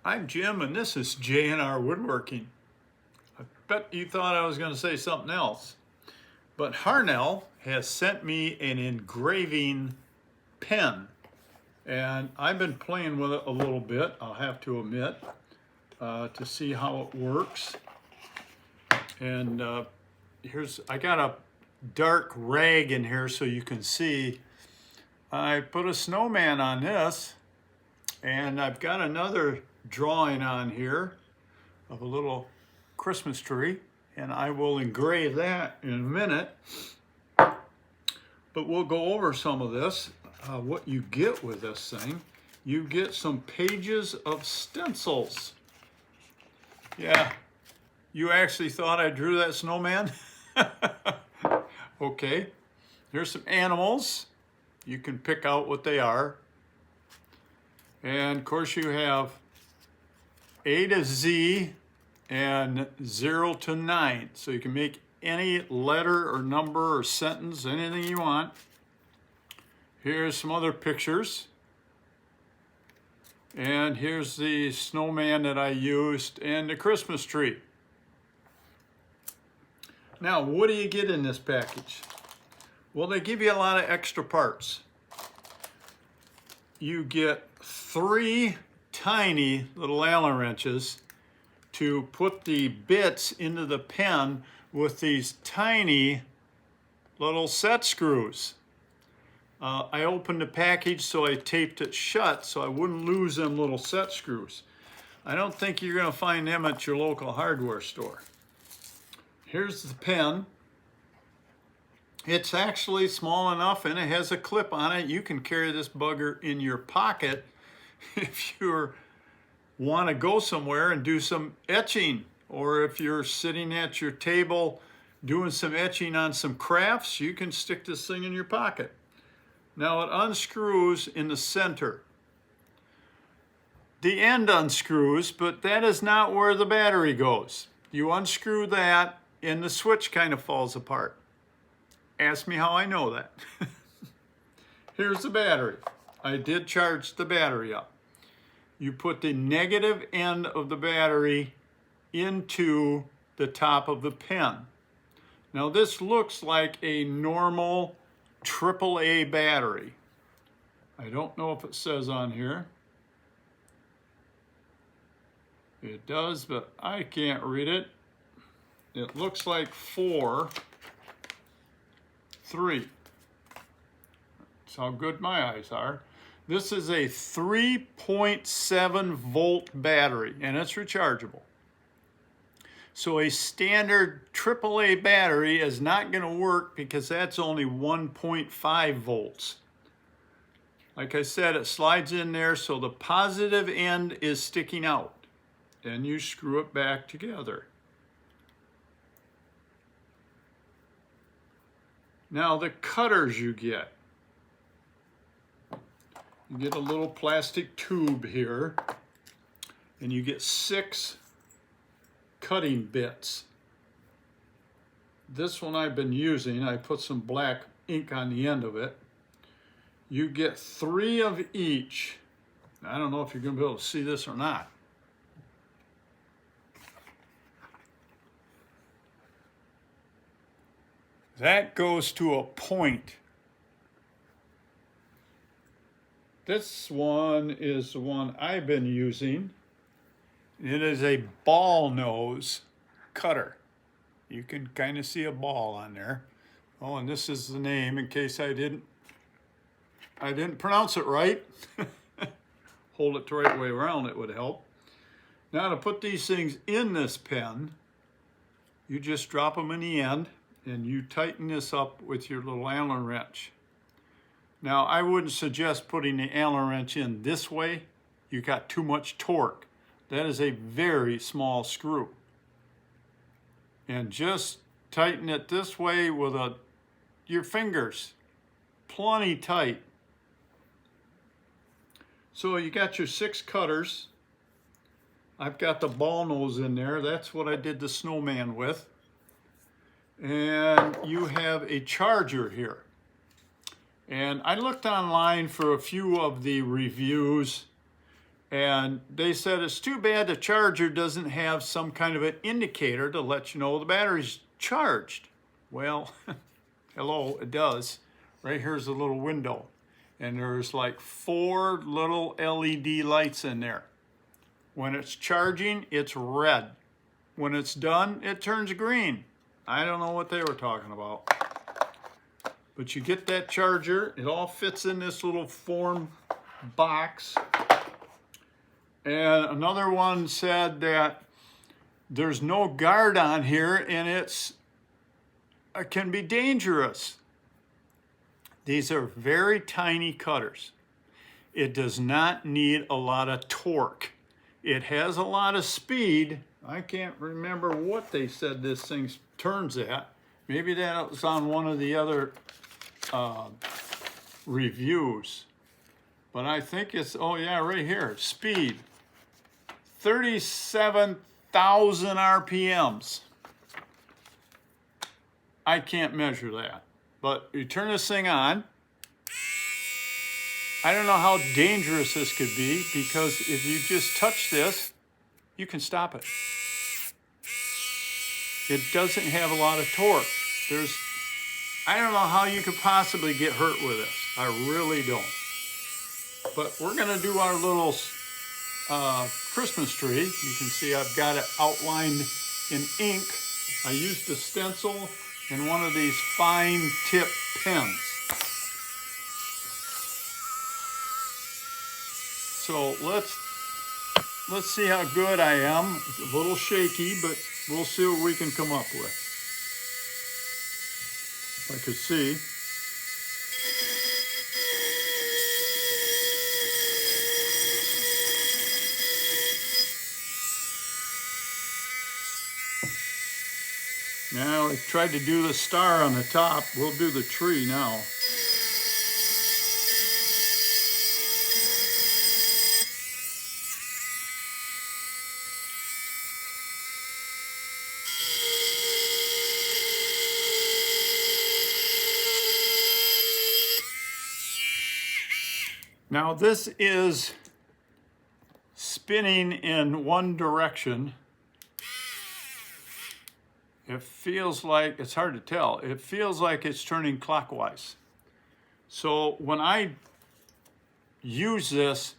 I'm Jim, and this is J&R Woodworking. I bet you thought I was going to say something else, but Hardell has sent me an engraving pen, and I've been playing with it a little bit, I'll have to admit, to see how it works. And I got a dark rag in here so you can see. I put a snowman on this, and I've got another drawing on here of a little Christmas tree, and I will engrave that in a minute. But we'll go over some of this. What you get with this thing, you get some pages of stencils. Yeah, you actually thought I drew that snowman? Okay, here's some animals. You can pick out what they are. And of course you have A to Z and 0 to 9. So you can make any letter or number or sentence, anything you want. Here's some other pictures. And here's the snowman that I used and the Christmas tree. Now, what do you get in this package? Well, they give you a lot of extra parts. You get 3 tiny little Allen wrenches to put the bits into the pen with these tiny little set screws. I opened the package, so I taped it shut so I wouldn't lose them little set screws. I don't think you're going to find them at your local hardware store. Here's the pen. It's actually small enough and it has a clip on it. You can carry this bugger in your pocket if you want to go somewhere and do some etching, or if you're sitting at your table doing some etching on some crafts, you can stick this thing in your pocket. Now it unscrews in the center. The end unscrews, but that is not where the battery goes. You unscrew that and the switch kind of falls apart. Ask me how I know that. Here's the battery. I did charge the battery up. You put the negative end of the battery into the top of the pen. Now this looks like a normal AAA battery. I don't know if it says on here. It does, but I can't read it. It looks like 4, 3. That's how good my eyes are. This is a 3.7 volt battery, and it's rechargeable. So a standard AAA battery is not going to work because that's only 1.5 volts. Like I said, it slides in there so the positive end is sticking out, and you screw it back together. Now the cutters you get a little plastic tube here, and you get 6 cutting bits. This one I've been using, I put some black ink on the end of it. You get 3 of each. I don't know if you're going to be able to see this or not. That goes to a point. This one is the one I've been using. It is a ball nose cutter. You can kind of see a ball on there. Oh, and this is the name in case I didn't pronounce it right. Hold it the right way around, it would help. Now to put these things in this pen, you just drop them in the end and you tighten this up with your little Allen wrench. Now I wouldn't suggest putting the Allen wrench in this way. You got too much torque. That is a very small screw. And just tighten it this way with your fingers, plenty tight. So you got your 6 cutters. I've got the ball nose in there. That's what I did the snowman with. And you have a charger here. And I looked online for a few of the reviews, And they said it's too bad the charger doesn't have some kind of an indicator to let you know the battery's charged. Well, hello, it does. Right here's a little window, and there's like 4 little LED lights in there. When it's charging, it's red. When it's done, it turns green. I don't know what they were talking about. But you get that charger, it all fits in this little foam box. And another one said that there's no guard on here and it can be dangerous. These are very tiny cutters. It does not need a lot of torque. It has a lot of speed. I can't remember what they said this thing turns at. Maybe that was on one of the other reviews. But I think it's, oh yeah, right here, speed. 37,000 RPMs. I can't measure that. But you turn this thing on. I don't know how dangerous this could be, because if you just touch this, you can stop it. It doesn't have a lot of torque. I don't know how you could possibly get hurt with this. I really don't. But we're gonna do our little Christmas tree. You can see I've got it outlined in ink. I used a stencil and one of these fine tip pens. So let's see how good I am. It's a little shaky, but we'll see what we can come up with. If I could see. Now I tried to do the star on the top. We'll do the tree now. Now this is spinning in one direction. It feels like, it's hard to tell, it feels like it's turning clockwise. So when I use this,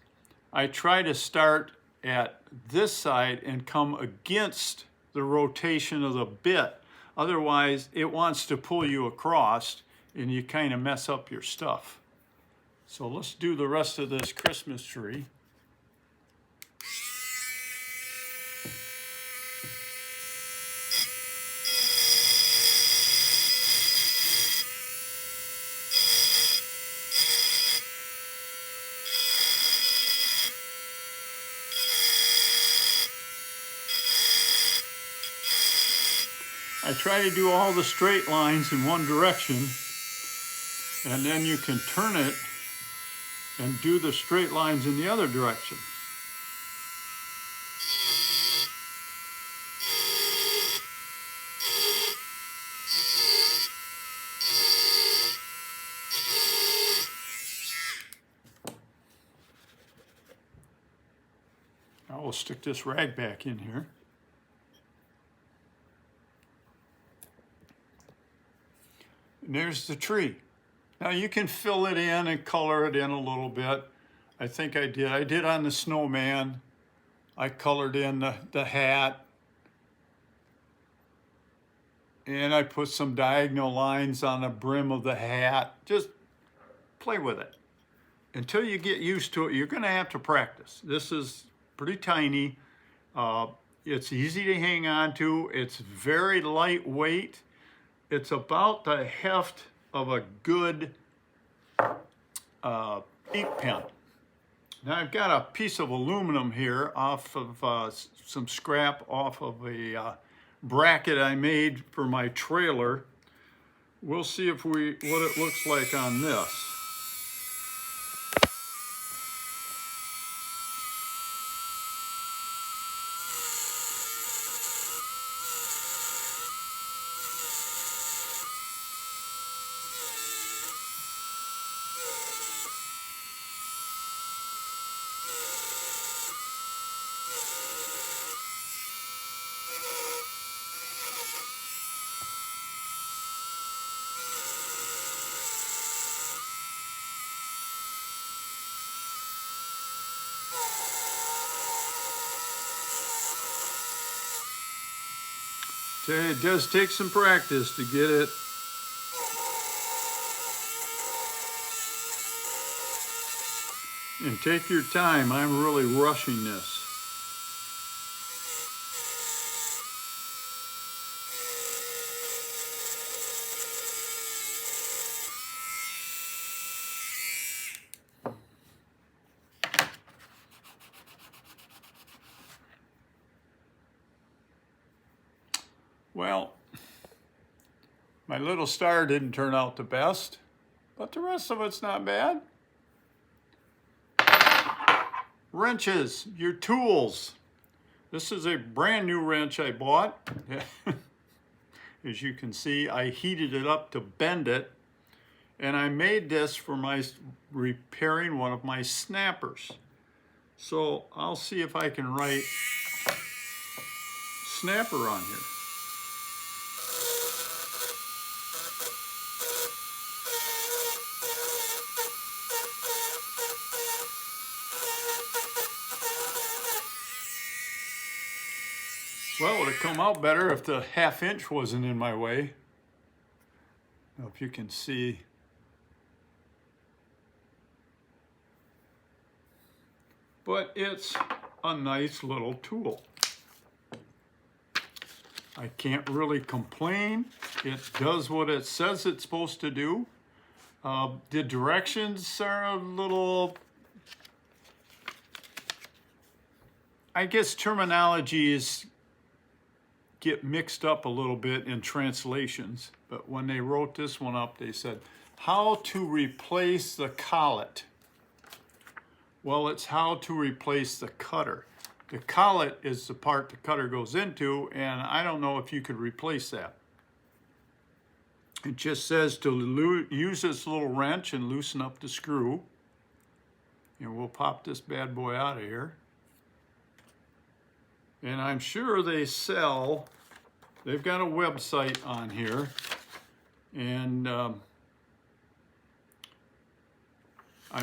I try to start at this side and come against the rotation of the bit. Otherwise, it wants to pull you across and you kind of mess up your stuff. So let's do the rest of this Christmas tree. I try to do all the straight lines in one direction, and then you can turn it and do the straight lines in the other direction. I will stick this rag back in here. And there's the tree. Now you can fill it in and color it in a little bit. I think I did. I did on the snowman. I colored in the hat. And I put some diagonal lines on the brim of the hat. Just play with it. Until you get used to it, you're gonna have to practice. This is pretty tiny. It's easy to hang on to. It's very lightweight. It's about the heft of a good ink pen. Now I've got a piece of aluminum here off of some scrap off of a bracket I made for my trailer. We'll see if what it looks like on this. It does take some practice to get it. And take your time, I'm really rushing this. Well, my little star didn't turn out the best, but the rest of it's not bad. Wrenches, your tools. This is a brand new wrench I bought. As you can see, I heated it up to bend it, and I made this for my repairing one of my snappers. So I'll see if I can write snapper on here. Well, it would have come out better if the 1/2 inch wasn't in my way. I don't know if you can see. But it's a nice little tool. I can't really complain. It does what it says it's supposed to do. The directions are a little, I guess terminologies get mixed up a little bit in translations, but when they wrote this one up, they said, how to replace the collet. Well, it's how to replace the cutter. The collet is the part the cutter goes into, and I don't know if you could replace that. It just says to use this little wrench and loosen up the screw. And we'll pop this bad boy out of here. And I'm sure they sell, they've got a website on here, and I'm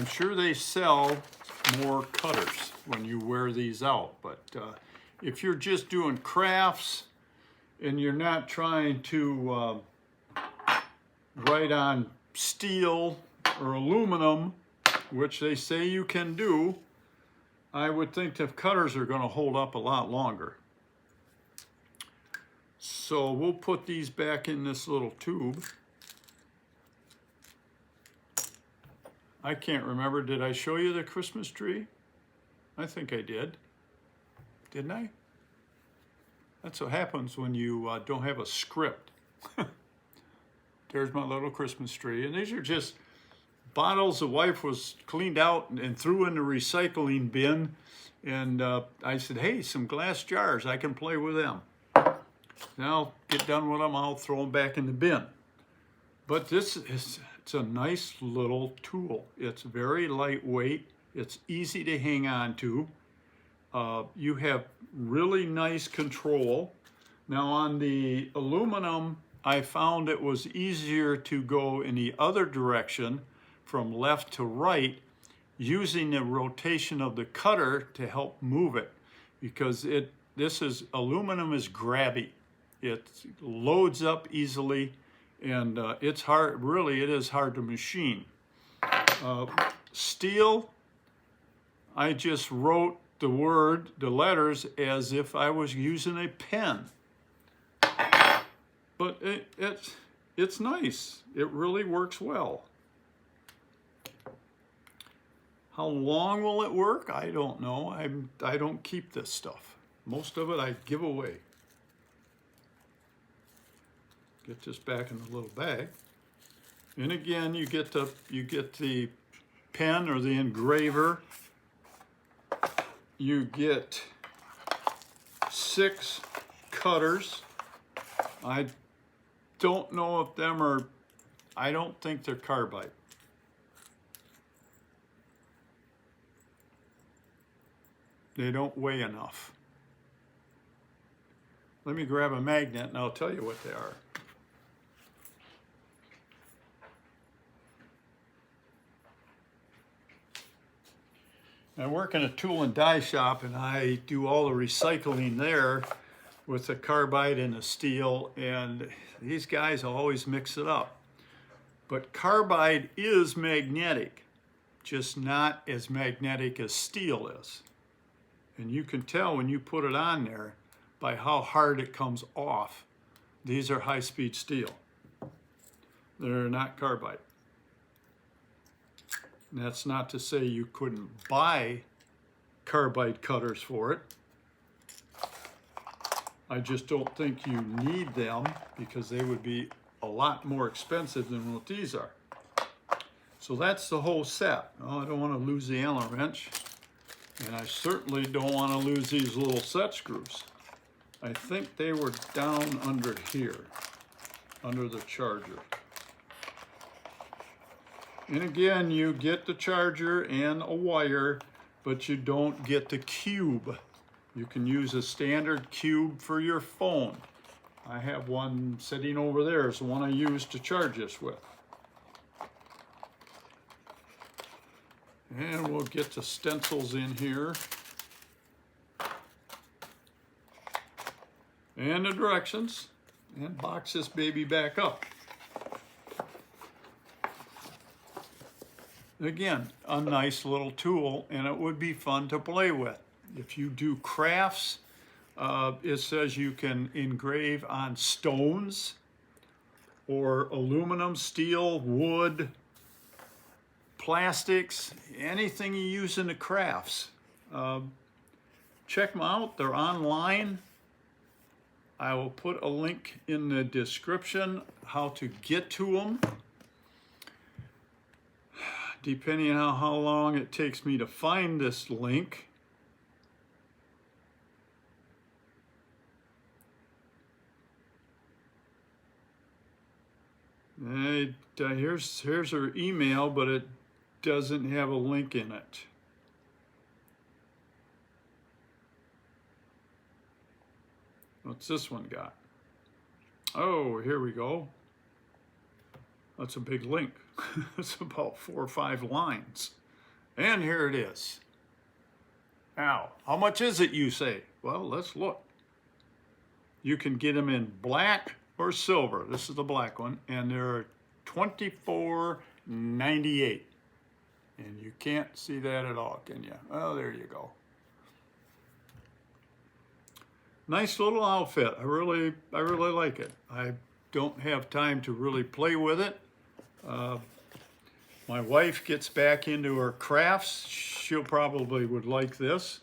sure they sell more cutters when you wear these out. But if you're just doing crafts and you're not trying to write on steel or aluminum, which they say you can do, I would think the cutters are going to hold up a lot longer. So we'll put these back in this little tube. I can't remember, did I show you the Christmas tree? I think I did. Didn't I? That's what happens when you don't have a script. There's my little Christmas tree. And these are just bottles the wife was cleaned out and threw in the recycling bin. And I said, hey, some glass jars, I can play with them. Now I'll get done with them, I'll throw them back in the bin. But this is, it's a nice little tool. It's very lightweight. It's easy to hang on to. You have really nice control. Now on the aluminum, I found it was easier to go in the other direction from left to right using the rotation of the cutter to help move it, because aluminum is grabby. It loads up easily, and it's hard, really it is hard to machine. Steel, I just wrote the letters as if I was using a pen. But it's nice. It really works well. How long will it work? I don't know. I don't keep this stuff. Most of it I give away. Get this back in the little bag. And again, you get the pen or the engraver. You get 6 cutters. I don't know if them are, I don't think they're carbide. They don't weigh enough. Let me grab a magnet and I'll tell you what they are. I work in a tool and die shop, and I do all the recycling there with the carbide and the steel, and these guys always mix it up. But carbide is magnetic, just not as magnetic as steel is. And you can tell when you put it on there by how hard it comes off. These are high-speed steel. They're not carbide. And that's not to say you couldn't buy carbide cutters for it. I just don't think you need them because they would be a lot more expensive than what these are. So that's the whole set. Oh, I don't want to lose the Allen wrench, and I certainly don't want to lose these little set screws. I think they were down under here, under the charger. And again, you get the charger and a wire, but you don't get the cube. You can use a standard cube for your phone. I have one sitting over there. It's the one I use to charge this with. And we'll get the stencils in here. And the directions. And box this baby back up. Again, a nice little tool, and it would be fun to play with. If you do crafts, it says you can engrave on stones or aluminum, steel, wood, plastics, anything you use in the crafts. Check them out. They're online. I will put a link in the description how to get to them. Depending on how long it takes me to find this link. Here's her email, but it doesn't have a link in it. What's this one got? Oh, here we go. That's a big link. It's about 4 or 5 lines. And here it is. Now, how much is it, you say? Well, let's look. You can get them in black or silver. This is the black one, and they're $24.98. And you can't see that at all, can you? Oh, there you go. Nice little outfit. I really like it. I don't have time to really play with it. My wife gets back into her crafts. She'll probably would like this.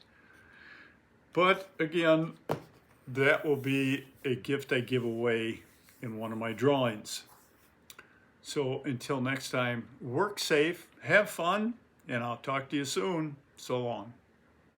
But again, that will be a gift I give away in one of my drawings. So until next time, work safe, have fun, and I'll talk to you soon. So long.